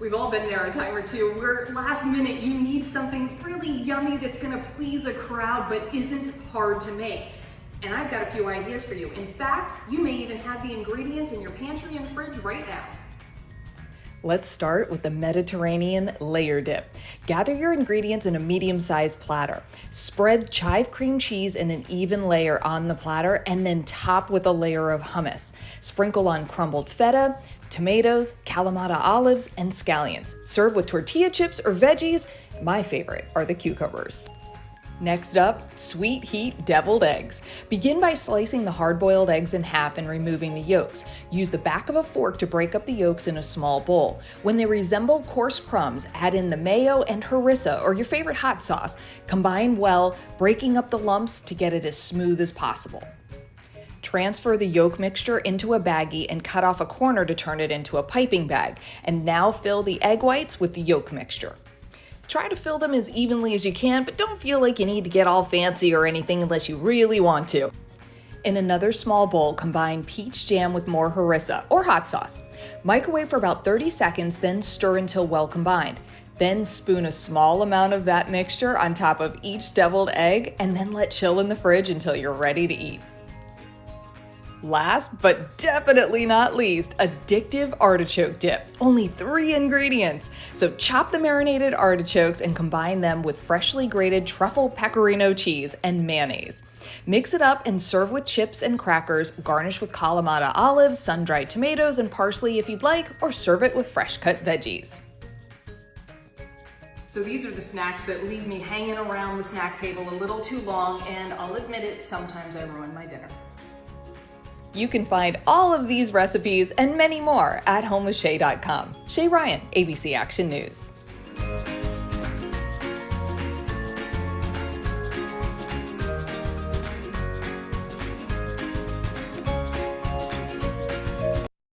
We've all been there a time or two where last minute you need something really yummy that's gonna please a crowd but isn't hard to make. And I've got a few ideas for you. In fact, you may even have the ingredients in your pantry and fridge right now. Let's start with the Mediterranean layer dip. Gather your ingredients in a medium-sized platter. Spread chive cream cheese in an even layer on the platter and then top with a layer of hummus. Sprinkle on crumbled feta, tomatoes, Kalamata olives, and scallions. Serve with tortilla chips or veggies. My favorite are the cucumbers. Next up, sweet heat deviled eggs. Begin by slicing the hard-boiled eggs in half and removing the yolks. Use the back of a fork to break up the yolks in a small bowl. When they resemble coarse crumbs, add in the mayo and harissa or your favorite hot sauce. Combine well, breaking up the lumps to get it as smooth as possible. Transfer the yolk mixture into a baggie and cut off a corner to turn it into a piping bag. And now fill the egg whites with the yolk mixture. Try to fill them as evenly as you can, but don't feel like you need to get all fancy or anything unless you really want to. In another small bowl, combine peach jam with more harissa or hot sauce. Microwave for about 30 seconds, then stir until well combined. Then spoon a small amount of that mixture on top of each deviled egg and then let chill in the fridge until you're ready to eat. Last, but definitely not least, addictive artichoke dip. Only 3 ingredients. So chop the marinated artichokes and combine them with freshly grated truffle pecorino cheese and mayonnaise. Mix it up and serve with chips and crackers, garnish with Kalamata olives, sun-dried tomatoes, and parsley if you'd like, or serve it with fresh-cut veggies. So these are the snacks that leave me hanging around the snack table a little too long, and I'll admit it, sometimes I ruin my dinner. You can find all of these recipes and many more at homewithshay.com. Shay Ryan, ABC Action News.